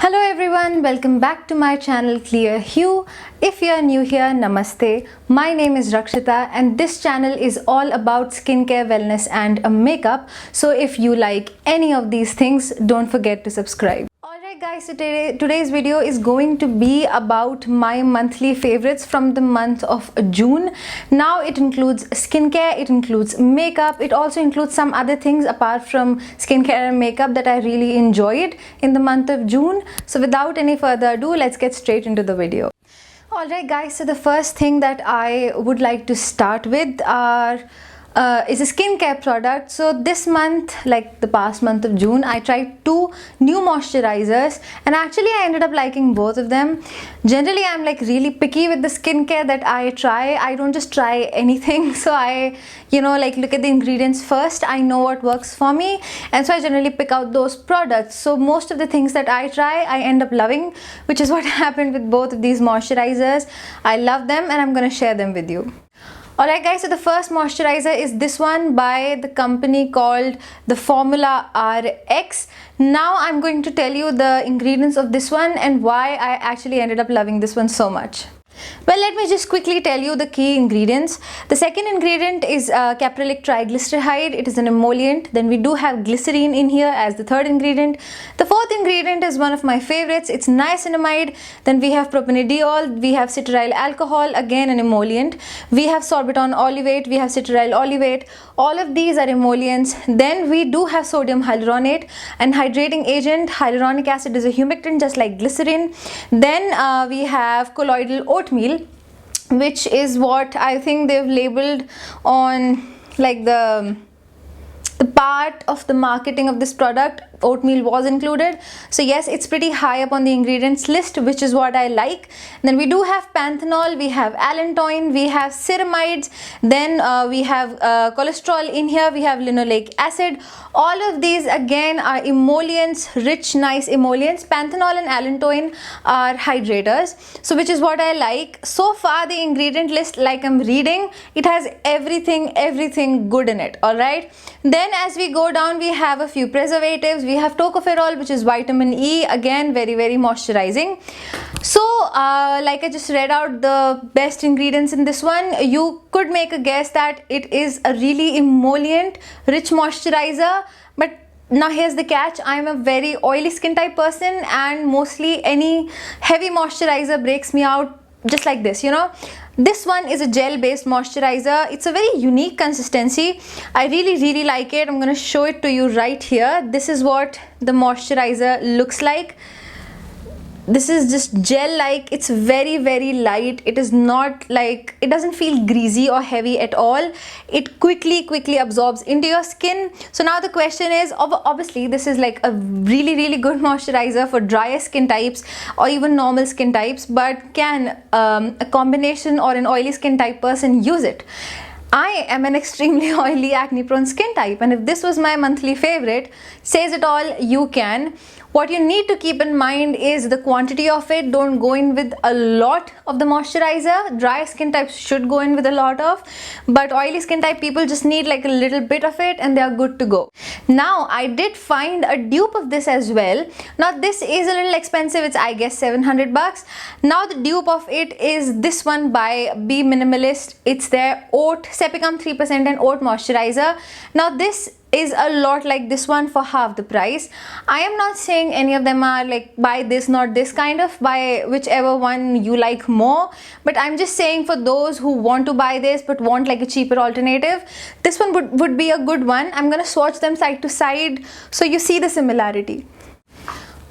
Hello everyone, welcome back to my channel ClearHue. If you are new here, namaste. My name is Rakshita and this channel is all about skincare, wellness and makeup. So if you like any of these things, don't forget to subscribe. Alright guys, so today's video is going to be about my monthly favorites from the month of June. Now it includes skincare, it includes makeup, it also includes some other things apart from skincare and makeup that I really enjoyed in the month of June. So without any further ado, let's get straight into the video. Alright guys, so the first thing that I would like to start with is a skincare product. So this month, like the past month of June, I tried two new moisturizers and actually I ended up liking both of them. Generally I'm like really picky with the skincare that I try. I don't just try anything, so I like look at the ingredients first. I know what works for me, and so I generally pick out those products. So most of the things that I try I end up loving, which is what happened with both of these moisturizers. I love them and I'm gonna share them with you. Alright guys, so the first moisturizer is this one by the company called the Formula RX. Now I'm going to tell you the ingredients of this one and why I actually ended up loving this one so much. Well, let me just quickly tell you the key ingredients. The second ingredient is caprylic triglyceride. It is an emollient. Then we do have glycerine in here as the third ingredient. The fourth ingredient is one of my favorites. It's niacinamide. Then we have propanediol. We have citral alcohol, again an emollient. We have sorbitol olivate. We have citral olivate. All of these are emollients. Then we do have sodium hyaluronate, an hydrating agent. Hyaluronic acid is a humectant just like glycerin. Then we have colloidal oatmeal, which is what I think they've labeled on like the part of the marketing of this product. Oatmeal was included, so yes, it's pretty high up on the ingredients list, which is what I like. Then we do have panthenol, we have allantoin, we have ceramides, then we have cholesterol in here, we have linoleic acid. All of these again are emollients, rich nice emollients. Panthenol and allantoin are hydrators, so which is what I like. So far the ingredient list, like I'm reading, it has everything good in it. All right, then as we go down, we have a few preservatives. We have tocopherol, which is vitamin E, again very moisturizing. So like I just read out the best ingredients in this one, you could make a guess that it is a really emollient rich moisturizer. But now here's the catch, I'm a very oily skin type person and mostly any heavy moisturizer breaks me out just like this, This one is a gel based moisturizer. It's a very unique consistency. I really like it. I'm going to show it to you right here. This is what the moisturizer looks like. This is just gel like. It's very light. It is not like, it doesn't feel greasy or heavy at all. It quickly absorbs into your skin. So now the question is, obviously this is like a really good moisturizer for drier skin types or even normal skin types, but can a combination or an oily skin type person use it? I am an extremely oily acne prone skin type, and if this was my monthly favorite, says it all, you can. What you need to keep in mind is the quantity of it. Don't go in with a lot of the moisturizer. Dry skin types should go in with a lot of, but oily skin type people just need like a little bit of it and they are good to go. Now I did find a dupe of this as well. Now this is a little expensive. It's I guess 700 bucks. Now the dupe of it is this one by Be Minimalist. It's their oat Cepicum 3% and oat moisturizer. Now this is a lot like this one for half the price. I am not saying any of them are like buy this not this, kind of buy whichever one you like more, but I'm just saying for those who want to buy this but want like a cheaper alternative, this one would be a good one. I'm gonna swatch them side to side so you see the similarity.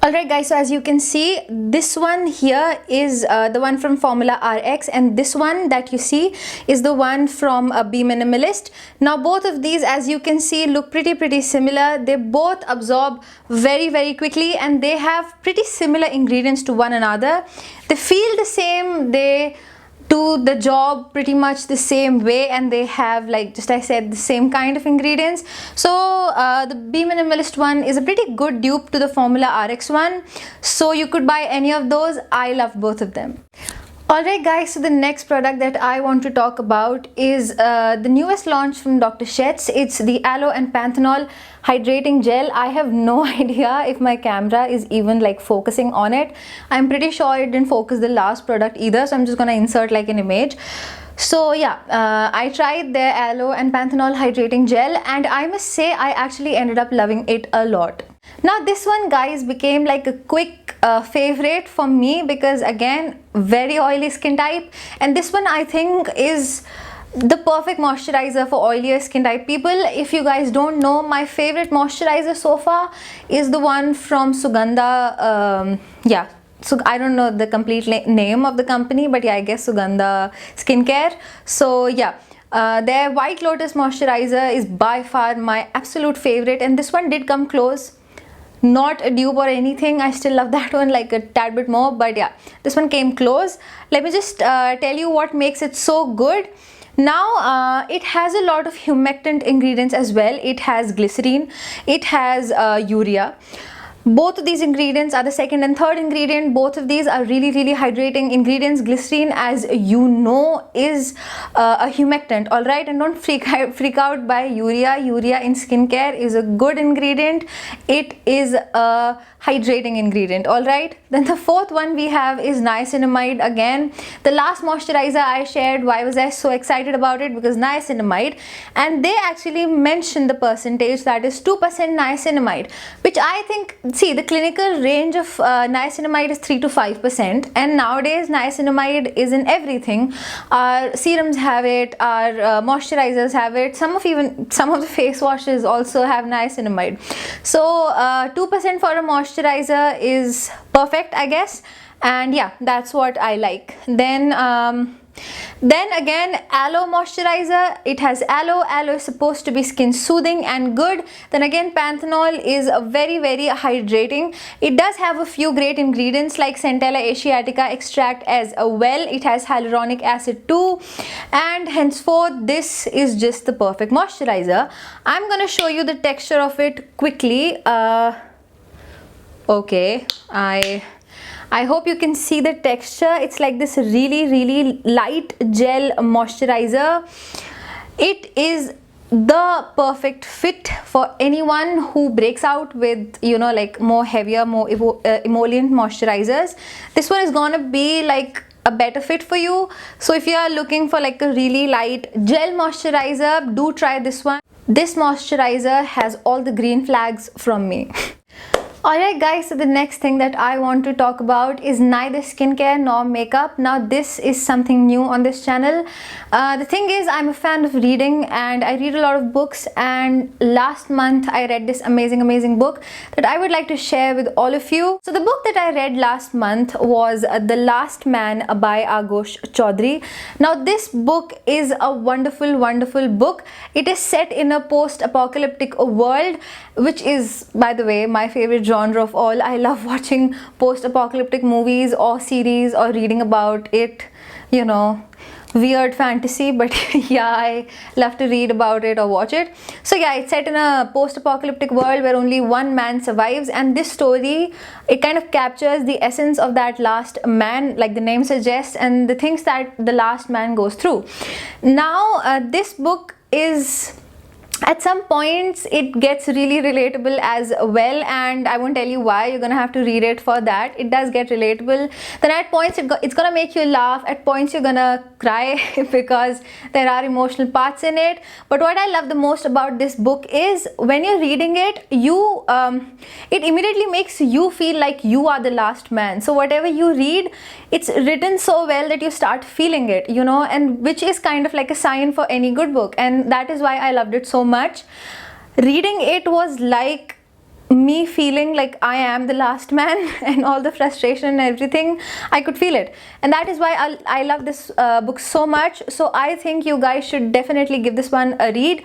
Alright guys, so as you can see, this one here is the one from Formula RX, and this one that you see is the one from Be Minimalist. Now both of these, as you can see, look pretty similar. They both absorb very quickly and they have pretty similar ingredients to one another. They feel the same, they do the job pretty much the same way, and they have, like just I said, the same kind of ingredients. So the Be Minimalist one is a pretty good dupe to the Formula RX one, so you could buy any of those. I love both of them. Alright guys, so the next product that I want to talk about is the newest launch from Dr.ClearHue. It's the Aloe and Panthenol Hydrating Gel. I have no idea if my camera is even like focusing on it. I'm pretty sure it didn't focus the last product either, so I'm just gonna insert like an image. So yeah, I tried their Aloe and Panthenol Hydrating Gel, and I must say I actually ended up loving it a lot. Now this one guys became like a quick favorite for me because again, very oily skin type, and this one I think is the perfect moisturizer for oilier skin type people. If you guys don't know, my favorite moisturizer so far is the one from Sugandha. Yeah, so I don't know the complete name of the company, but yeah, I guess Sugandha skincare. So yeah, their White Lotus moisturizer is by far my absolute favorite, and this one did come close. Not a dupe or anything, I still love that one like a tad bit more, but yeah, this one came close. Let me just tell you what makes it so good. Now it has a lot of humectant ingredients as well. It has glycerine, it has urea. Both of these ingredients are the second and third ingredient. Both of these are really hydrating ingredients. Glycerine, as you know, is a humectant, all right? And don't freak out by urea. Urea in skincare is a good ingredient. It is a hydrating ingredient, all right? Then the fourth one we have is niacinamide. Again, the last moisturizer I shared, why was I so excited about it? Because niacinamide, and they actually mentioned the percentage, that is 2% niacinamide, which I think, see, the clinical range of niacinamide is 3 to 5%, and nowadays niacinamide is in everything. Our serums have it, our moisturizers have it, some of the face washes also have niacinamide. So 2% for a moisturizer is perfect, I guess, and yeah, that's what I like. Then again, aloe moisturizer, it has aloe. Aloe is supposed to be skin soothing and good. Then again, panthenol is a very hydrating. It does have a few great ingredients like centella asiatica extract as well. It has hyaluronic acid too, and henceforth this is just the perfect moisturizer. I'm gonna show you the texture of it quickly. Okay, I hope you can see the texture. It's like this really light gel moisturizer. It is the perfect fit for anyone who breaks out with, you know, like more heavier, more emollient moisturizers. This one is gonna be like a better fit for you. So if you are looking for like a really light gel moisturizer, do try this one. This moisturizer has all the green flags from me. Alright guys, so the next thing that I want to talk about is neither skincare nor makeup. Now this is something new on this channel. The thing is, I'm a fan of reading and I read a lot of books, and last month I read this amazing book that I would like to share with all of you. So the book that I read last month was The Last Man by Aagosh Chaudhary. Now this book is a wonderful book. It is set in a post-apocalyptic world, which is, by the way, my favorite genre of all. I love watching post-apocalyptic movies or series or reading about it, you know, weird fantasy, but yeah, I love to read about it or watch it. So yeah, it's set in a post-apocalyptic world where only one man survives, and this story, it kind of captures the essence of that last man, like the name suggests, and the things that the last man goes through. Now this book is, at some points it gets really relatable as well, and I won't tell you why. You're gonna have to read it for that. It does get relatable. Then at points it's gonna make you laugh. At points you're gonna cry because there are emotional parts in it. But what I love the most about this book is when you're reading it, it immediately makes you feel like you are the last man. So whatever you read, it's written so well that you start feeling it, you know, and which is kind of like a sign for any good book, and that is why I loved it so much. Reading it was like me feeling like I am the last man and all the frustration and everything, I could feel it, and that is why I love this book so much. So I think you guys should definitely give this one a read.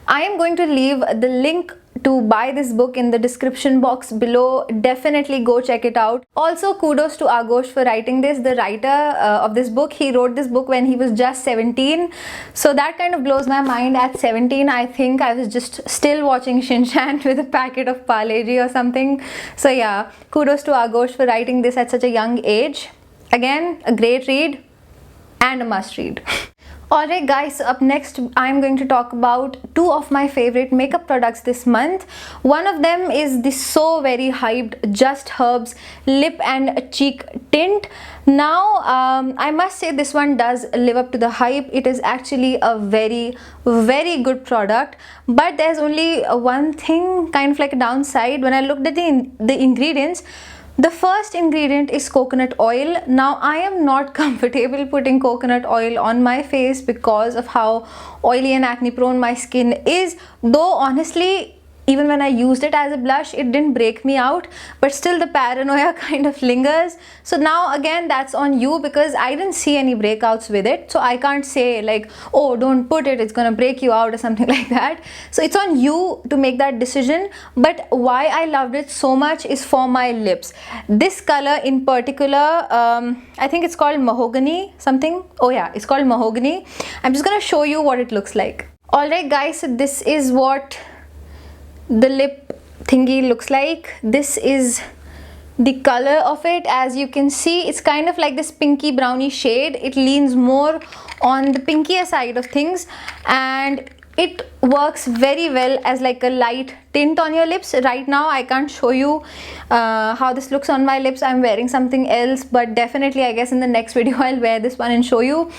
I am going to leave the link to buy this book in the description box below. Definitely go check it out. Also, kudos to Aagosh for writing this. The writer of this book, he wrote this book when he was just 17. So that kind of blows my mind. At 17, I think I was just still watching Shin-chan with a packet of Parle-G or something. So yeah, kudos to Aagosh for writing this at such a young age. Again, a great read. and a must read. Alright guys, so up next I'm going to talk about two of my favorite makeup products this month. One of them is the so very hyped Just Herbs Lip and Cheek Tint. Now I must say this one does live up to the hype. It is actually a very good product, but there's only one thing, kind of like a downside. When I looked at the ingredients, the first ingredient is coconut oil. Now I am not comfortable putting coconut oil on my face because of how oily and acne prone my skin is, though honestly even when I used it as a blush, it didn't break me out, but still the paranoia kind of lingers. So now again, that's on you, because I didn't see any breakouts with it, so I can't say like, oh, don't put it, it's gonna break you out or something like that. So it's on you to make that decision. But why I loved it so much is for my lips. This color in particular, I think it's called Mahogany something. Oh yeah, it's called Mahogany. I'm just gonna show you what it looks like. Alright guys, so this is what the lip thingy looks like. This is the color of it. As you can see, it's kind of like this pinky brownie shade. It leans more on the pinkier side of things, and it works very well as like a light tint on your lips. Right now I can't show you how this looks on my lips. I'm wearing something else, but definitely I guess in the next video I'll wear this one and show you.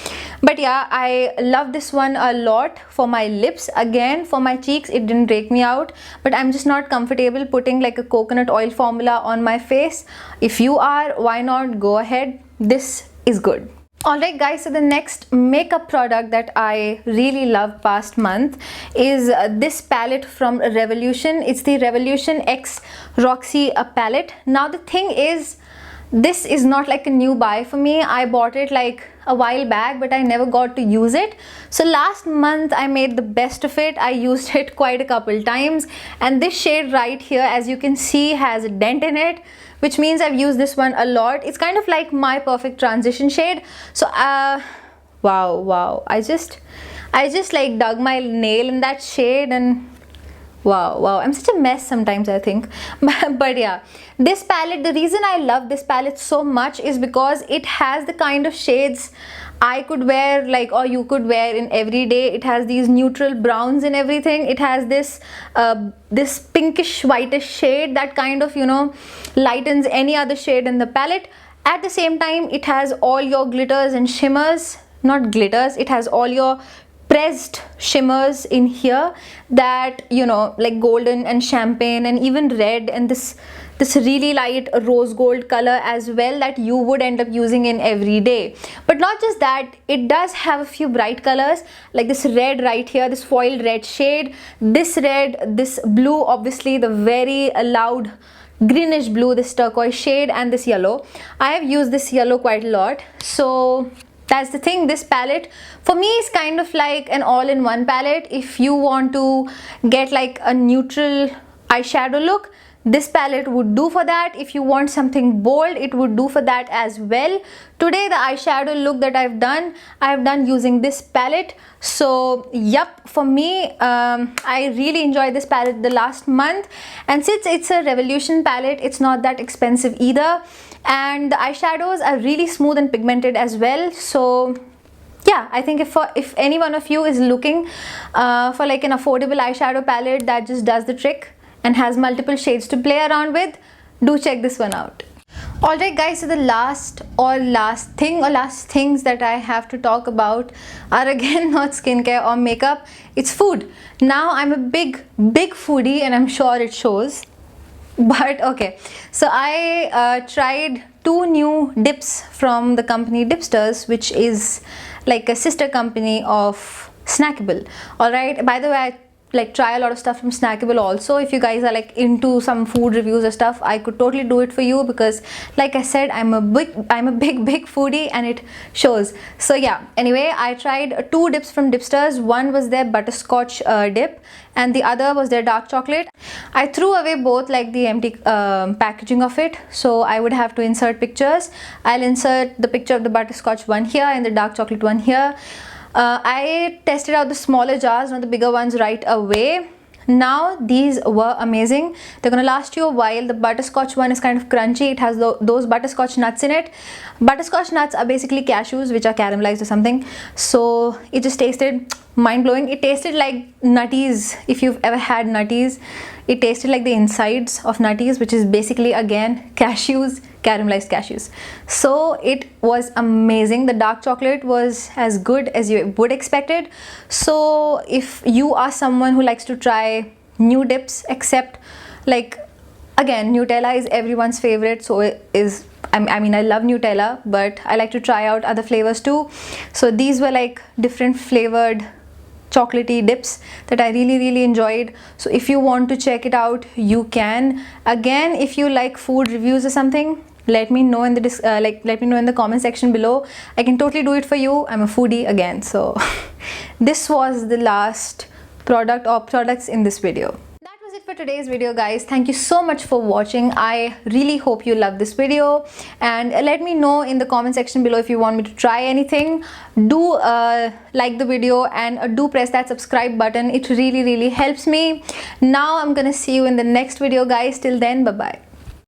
But yeah, I love this one a lot for my lips. Again, for my cheeks it didn't break me out, but I'm just not comfortable putting like a coconut oil formula on my face. If you are, why not? Go ahead, this is good. Alright guys, so the next makeup product that I really loved past month is this palette from Revolution. It's the Revolution X Roxi palette. Now the thing is, this is not like a new buy for me. I bought it like a while back, but I never got to use it. So last month I made the best of it. I used it quite a couple times, and this shade right here, as you can see, has a dent in it, which means I've used this one a lot. It's kind of like my perfect transition shade. So wow, I just like dug my nail in that shade, and wow, I'm such a mess sometimes, I think. But yeah, this palette, the reason I love this palette so much is because it has the kind of shades I could wear, like, or you could wear in every day. It has these neutral browns and everything. It has this this pinkish whitish shade that kind of, you know, lightens any other shade in the palette. At the same time, it has all your glitters and shimmers, not glitters, it has all your pressed shimmers in here that, you know, like golden and champagne and even red, and this really light rose gold color as well that you would end up using in every day. But not just that, it does have a few bright colors like this red right here, this foiled red shade, this red, this blue, obviously the very loud greenish blue, this turquoise shade, and this yellow. I have used this yellow quite a lot. So that's the thing, this palette for me is kind of like an all-in-one palette. If you want to get like a neutral eyeshadow look, this palette would do for that. If you want something bold, it would do for that as well. Today the eyeshadow look that I've done using this palette. So yep, for me, I really enjoyed this palette the last month, and since it's a Revolution palette, it's not that expensive either, and the eyeshadows are really smooth and pigmented as well. So yeah, I think if any one of you is looking for like an affordable eyeshadow palette that just does the trick and has multiple shades to play around with, do check this one out. Alright guys, so the last things that I have to talk about are again not skincare or makeup, it's food. Now I'm a big foodie, and I'm sure it shows. But okay, so I tried 2 new dips from the company Dipsters, which is like a sister company of Snackable. Alright, by the way, I like try a lot of stuff from Snackable also. If you guys are like into some food reviews or stuff, I could totally do it for you, because like I said, I'm a big foodie and it shows. So yeah, anyway, I tried 2 dips from Dipsters. One was their butterscotch dip, and the other was their dark chocolate. I threw away both, like the empty packaging of it, so I would have to insert pictures. I'll insert the picture of the butterscotch one here and the dark chocolate one here. I tested out the smaller jars, not the bigger ones, right away, Now these were amazing. They're gonna last you a while. The butterscotch one is kind of crunchy. It has those butterscotch nuts in it. Butterscotch nuts are basically cashews which are caramelized or something. So it just tasted mind-blowing. It tasted like nutties. If you've ever had nutties, it tasted like the insides of nutties, which is basically again cashews, caramelized cashews. So it was amazing. The dark chocolate was as good as you would expect it. So if you are someone who likes to try new dips, except like, again, Nutella is everyone's favorite, so it is, I mean, I love Nutella, but I like to try out other flavors too. So these were like different flavored chocolatey dips that I really enjoyed. So if you want to check it out, you can. Again, if you like food reviews or something, let me know in the let me know in the comment section below. I can totally do it for you. I'm a foodie again. So this was the last product or products in this video. That was it for today's video, guys. Thank you so much for watching. I really hope you love this video, and let me know in the comment section below if you want me to try anything. Do like the video and do press that subscribe button. It really helps me. Now I'm gonna see you in the next video, guys. Till then, bye bye.